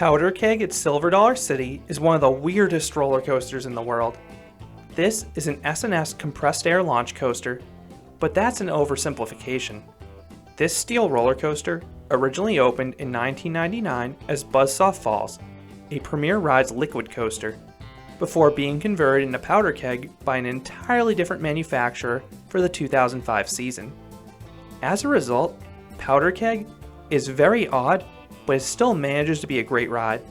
Powder Keg at Silver Dollar City is one of the weirdest roller coasters in the world. This is an S&S compressed air launch coaster, but that's an oversimplification. This steel roller coaster originally opened in 1999 as Buzzsaw Falls, a Premier Rides liquid coaster, before being converted into Powder Keg by an entirely different manufacturer for the 2005 season. As a result, Powder Keg is very odd, but it still manages to be a great ride.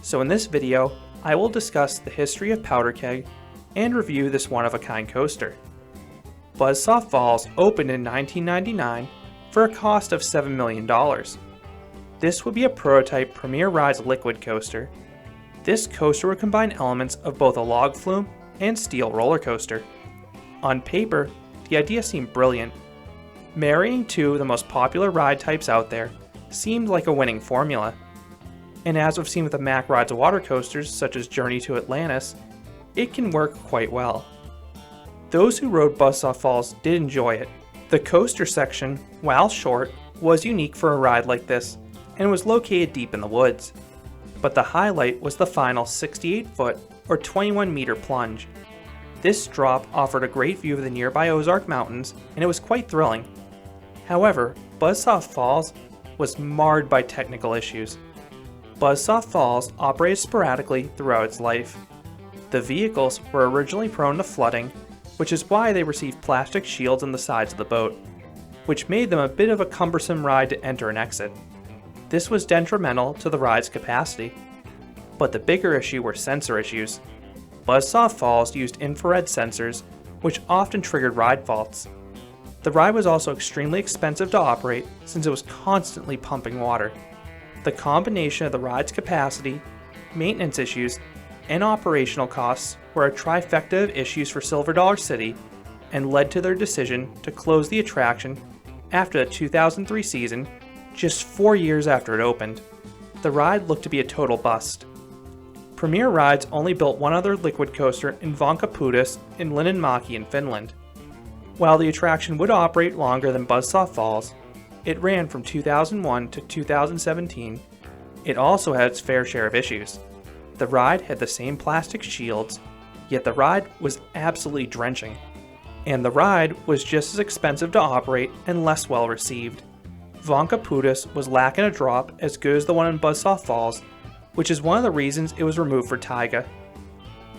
So in this video, I will discuss the history of Powder Keg and review this one-of-a-kind coaster. Buzzsaw Falls opened in 1999 for a cost of $7 million. This would be a prototype Premier Rides liquid coaster. This coaster would combine elements of both a log flume and steel roller coaster. On paper, the idea seemed brilliant. Marrying two of the most popular ride types out there seemed like a winning formula. And as we've seen with the Mack Rides water coasters such as Journey to Atlantis, it can work quite well. Those who rode Buzzsaw Falls did enjoy it. The coaster section, while short, was unique for a ride like this and was located deep in the woods. But the highlight was the final 68-foot or 21-meter plunge. This drop offered a great view of the nearby Ozark Mountains, and it was quite thrilling. However, Buzzsaw Falls was marred by technical issues. Buzzsaw Falls operated sporadically throughout its life. The vehicles were originally prone to flooding, which is why they received plastic shields on the sides of the boat, which made them a bit of a cumbersome ride to enter and exit. This was detrimental to the ride's capacity. But the bigger issue were sensor issues. Buzzsaw Falls used infrared sensors, which often triggered ride faults. The ride was also extremely expensive to operate since it was constantly pumping water. The combination of the ride's capacity, maintenance issues, and operational costs were a trifecta of issues for Silver Dollar City and led to their decision to close the attraction after the 2003 season, just 4 years after it opened. The ride looked to be a total bust. Premier Rides only built one other liquid coaster in Vankapudis in Linnanmäki in Finland. While the attraction would operate longer than Buzzsaw Falls, it ran from 2001 to 2017. It also had its fair share of issues. The ride had the same plastic shields, yet the ride was absolutely drenching. And the ride was just as expensive to operate and less well received. Vankapudis was lacking a drop as good as the one in Buzzsaw Falls, which is one of the reasons it was removed for Taiga.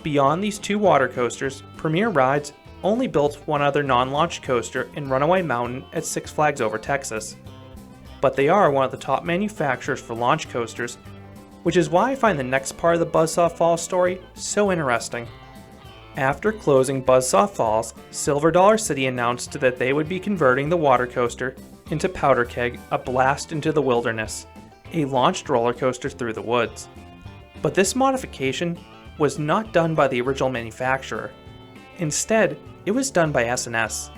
Beyond these two water coasters, Premier Rides only built one other non-launch coaster in Runaway Mountain at Six Flags Over Texas. But they are one of the top manufacturers for launch coasters, which is why I find the next part of the Buzzsaw Falls story so interesting. After closing Buzzsaw Falls, Silver Dollar City announced that they would be converting the water coaster into Powder Keg, a blast into the wilderness, a launched roller coaster through the woods. But this modification was not done by the original manufacturer. Instead, it was done by S&S.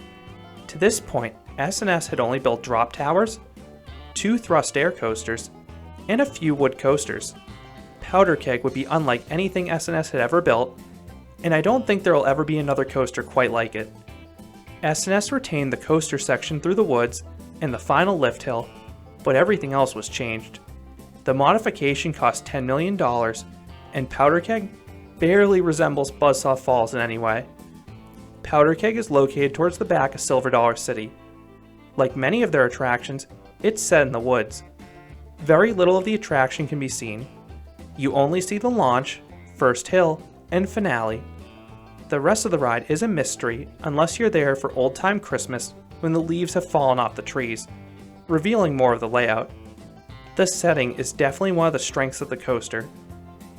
To this point, S&S had only built drop towers, 2 thrust air coasters, and a few wood coasters. Powder Keg would be unlike anything S&S had ever built, and I don't think there will ever be another coaster quite like it. S&S retained the coaster section through the woods and the final lift hill, but everything else was changed. The modification cost $10 million, and Powder Keg barely resembles Buzzsaw Falls in any way. Powder Keg is located towards the back of Silver Dollar City. Like many of their attractions, it's set in the woods. Very little of the attraction can be seen. You only see the launch, first hill, and finale. The rest of the ride is a mystery unless you're there for old-time Christmas when the leaves have fallen off the trees, revealing more of the layout. The setting is definitely one of the strengths of the coaster.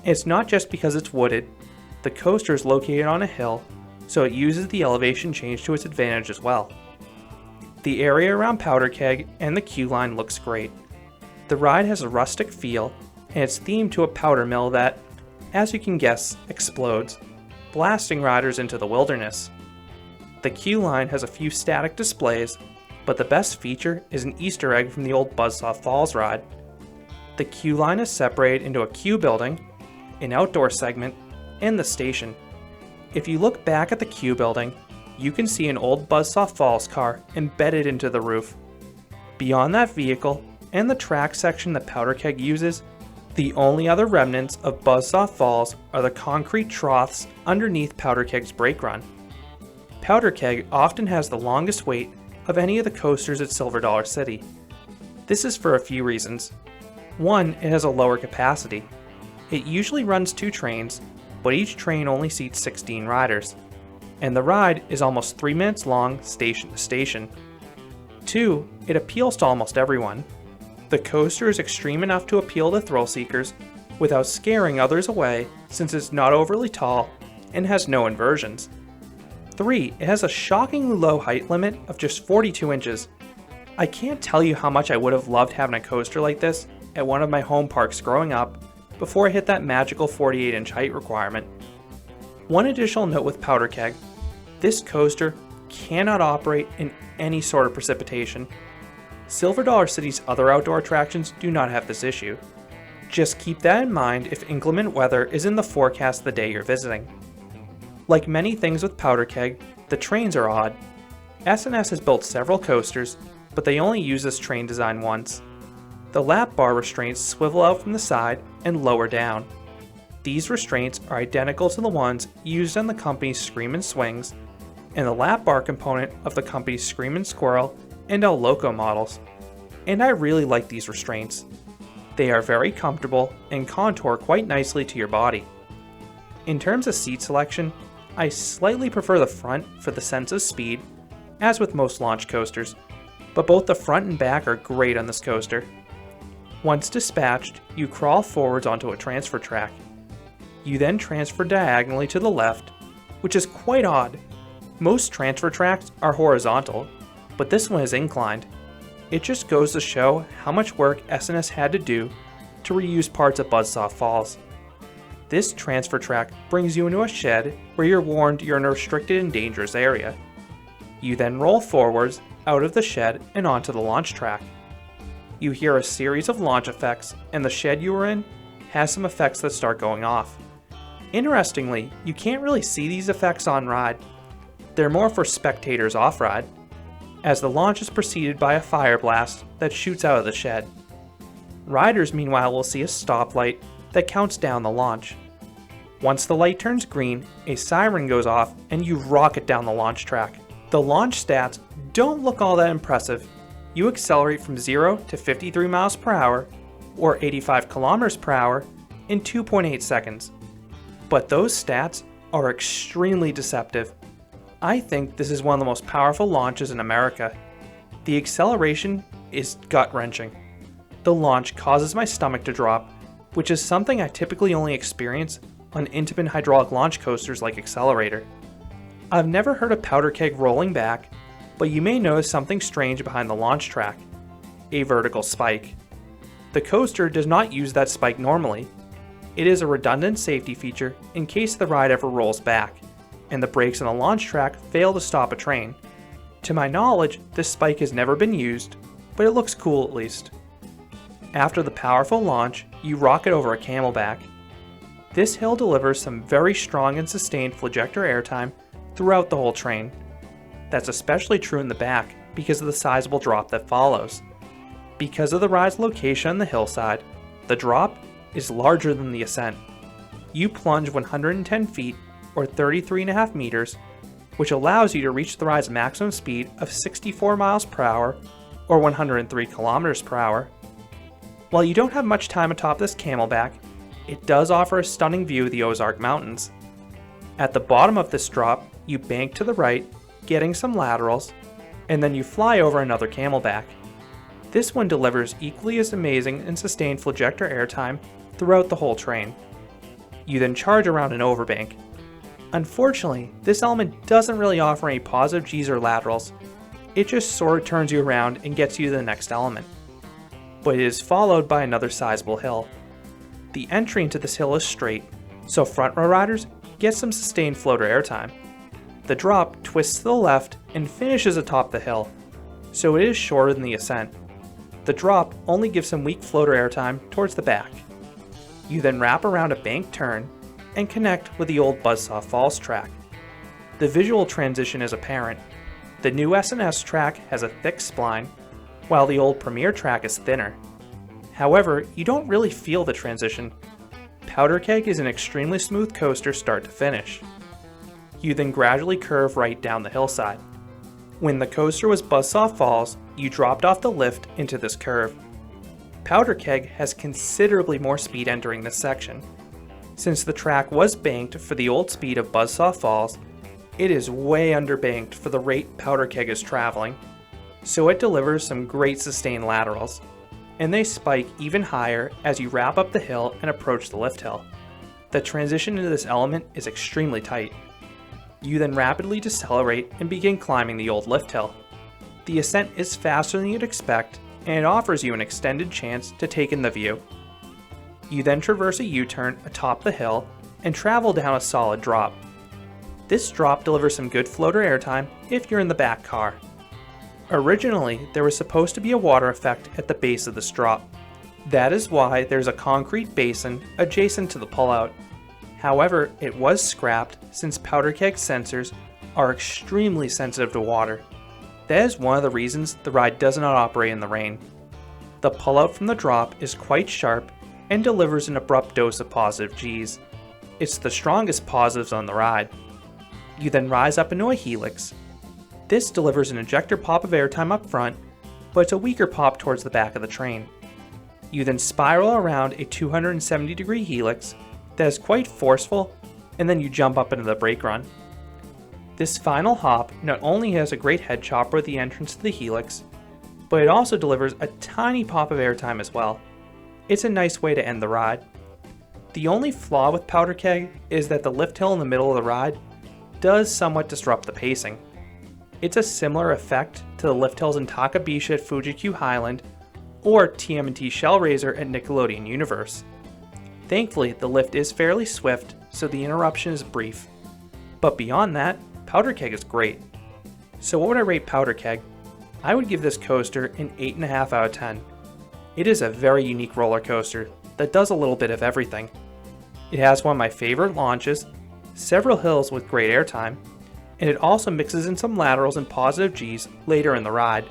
It's not just because it's wooded. The coaster is located on a hill, so it uses the elevation change to its advantage as well. The area around Powder Keg and the queue line looks great. The ride has a rustic feel, and it's themed to a powder mill that, as you can guess, explodes, blasting riders into the wilderness. The queue line has a few static displays, but the best feature is an Easter egg from the old Buzzsaw Falls ride. The queue line is separated into a queue building, an outdoor segment, and the station. If you look back at the queue building, you can see an old Buzzsaw Falls car embedded into the roof. Beyond that vehicle, and the track section that Powder Keg uses, The only other remnants of Buzzsaw Falls are the concrete troughs underneath Powder Keg's brake run. Powder Keg often has the longest wait of any of the coasters at Silver Dollar City. This is for a few reasons. One, it has a lower capacity. It usually runs 2 trains, but each train only seats 16 riders, and the ride is almost 3 minutes long station to station. 2, it appeals to almost everyone. The coaster is extreme enough to appeal to thrill seekers without scaring others away since it's not overly tall and has no inversions. 3, it has a shockingly low height limit of just 42 inches. I can't tell you how much I would have loved having a coaster like this at one of my home parks growing up before I hit that magical 48-inch height requirement. One additional note with Powder Keg: this coaster cannot operate in any sort of precipitation. Silver Dollar City's other outdoor attractions do not have this issue. Just keep that in mind if inclement weather is in the forecast the day you're visiting. Like many things with Powder Keg, the trains are odd. S&S has built several coasters, but they only use this train design once. The lap bar restraints swivel out from the side and lower down. These restraints are identical to the ones used on the company's Screamin' Swings and the lap bar component of the company's Screamin' Squirrel and El Loco models. And I really like these restraints. They are very comfortable and contour quite nicely to your body. In terms of seat selection, I slightly prefer the front for the sense of speed, as with most launch coasters, but both the front and back are great on this coaster. Once dispatched, you crawl forwards onto a transfer track. You then transfer diagonally to the left, which is quite odd. Most transfer tracks are horizontal, but this one is inclined. It just goes to show how much work S&S had to do to reuse parts of Buzzsaw Falls. This transfer track brings you into a shed where you're warned you're in a restricted and dangerous area. You then roll forwards, out of the shed and onto the launch track. You hear a series of launch effects, and the shed you are in has some effects that start going off. Interestingly, you can't really see these effects on ride. They're more for spectators off-ride, as the launch is preceded by a fire blast that shoots out of the shed. Riders meanwhile will see a stoplight that counts down the launch. Once the light turns green, a siren goes off and you rocket down the launch track. The launch stats don't look all that impressive. You accelerate from 0 to 53 miles per hour, or 85 kilometers per hour, in 2.8 seconds. But those stats are extremely deceptive. I think this is one of the most powerful launches in America. The acceleration is gut-wrenching. The launch causes my stomach to drop, which is something I typically only experience on Intamin hydraulic launch coasters like Accelerator. I've never heard of Powder Keg rolling back, but you may notice something strange behind the launch track: a vertical spike. The coaster does not use that spike normally. It is a redundant safety feature in case the ride ever rolls back, and the brakes on the launch track fail to stop a train. To my knowledge, this spike has never been used, but it looks cool at least. After the powerful launch, you rocket over a camelback. This hill delivers some very strong and sustained flagector airtime throughout the whole train. That's especially true in the back because of the sizable drop that follows. Because of the ride's location on the hillside, the drop is larger than the ascent. You plunge 110 feet or 33.5 meters, which allows you to reach the ride's maximum speed of 64 miles per hour or 103 kilometers per hour. While you don't have much time atop this camelback, it does offer a stunning view of the Ozark Mountains. At the bottom of this drop, you bank to the right, getting some laterals, and then you fly over another camelback. This one delivers equally as amazing and sustained flagector airtime throughout the whole train. You then charge around an overbank. Unfortunately, this element doesn't really offer any positive G's or laterals. It just sort of turns you around and gets you to the next element. But it is followed by another sizable hill. The entry into this hill is straight, so front row riders get some sustained floater airtime. The drop twists to the left and finishes atop the hill, so it is shorter than the ascent. The drop only gives some weak floater airtime towards the back. You then wrap around a bank turn and connect with the old Buzzsaw Falls track. The visual transition is apparent. The new S&S track has a thick spline, while the old Premier track is thinner. However, you don't really feel the transition. Powder Keg is an extremely smooth coaster start to finish. You then gradually curve right down the hillside. When the coaster was Buzzsaw Falls, you dropped off the lift into this curve. Powder Keg has considerably more speed entering this section. Since the track was banked for the old speed of Buzzsaw Falls, it is way underbanked for the rate Powder Keg is traveling, so it delivers some great sustained laterals, and they spike even higher as you wrap up the hill and approach the lift hill. The transition into this element is extremely tight. You then rapidly decelerate and begin climbing the old lift hill. The ascent is faster than you'd expect, and it offers you an extended chance to take in the view. You then traverse a U-turn atop the hill and travel down a solid drop. This drop delivers some good floater airtime if you're in the back car. Originally, there was supposed to be a water effect at the base of this drop. That is why there's a concrete basin adjacent to the pullout. However, it was scrapped since Powder Keg sensors are extremely sensitive to water. That is one of the reasons the ride does not operate in the rain. The pullout from the drop is quite sharp and delivers an abrupt dose of positive Gs. It's the strongest positives on the ride. You then rise up into a helix. This delivers an ejector pop of airtime up front, but it's a weaker pop towards the back of the train. You then spiral around a 270-degree helix that is quite forceful, and then you jump up into the brake run. This final hop not only has a great head chopper at the entrance to the helix, but it also delivers a tiny pop of airtime as well. It's a nice way to end the ride. The only flaw with Powder Keg is that the lift hill in the middle of the ride does somewhat disrupt the pacing. It's a similar effect to the lift hills in Takabisha at Fuji-Q Highland or TMNT Shellraiser at Nickelodeon Universe. Thankfully, the lift is fairly swift, so the interruption is brief. But beyond that, Powder Keg is great. So what would I rate Powder Keg? I would give this coaster an 8.5 out of 10. It is a very unique roller coaster that does a little bit of everything. It has one of my favorite launches, several hills with great airtime, and it also mixes in some laterals and positive Gs later in the ride.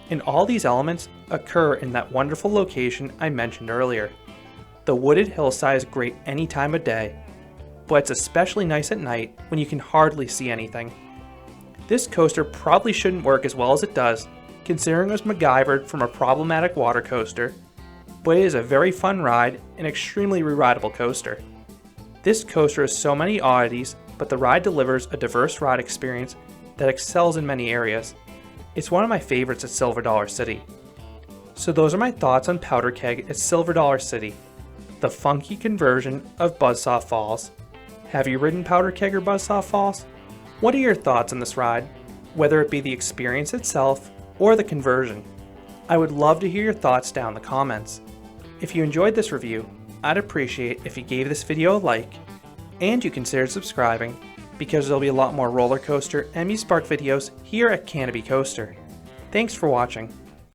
And all these elements occur in that wonderful location I mentioned earlier. The wooded hillside is great any time of day, but it's especially nice at night when you can hardly see anything. This coaster probably shouldn't work as well as it does, considering it was MacGyvered from a problematic water coaster, but it is a very fun ride and extremely re-rideable coaster. This coaster has so many oddities, but the ride delivers a diverse ride experience that excels in many areas. It's one of my favorites at Silver Dollar City. So those are my thoughts on Powder Keg at Silver Dollar City, the funky conversion of Buzzsaw Falls. Have you ridden Powder Keg or Buzzsaw Falls? What are your thoughts on this ride, whether it be the experience itself or the conversion? I would love to hear your thoughts down in the comments. If you enjoyed this review, I'd appreciate if you gave this video a like, and you considered subscribing, because there'll be a lot more roller coaster and amusement park videos here at Canopy Coaster. Thanks for watching.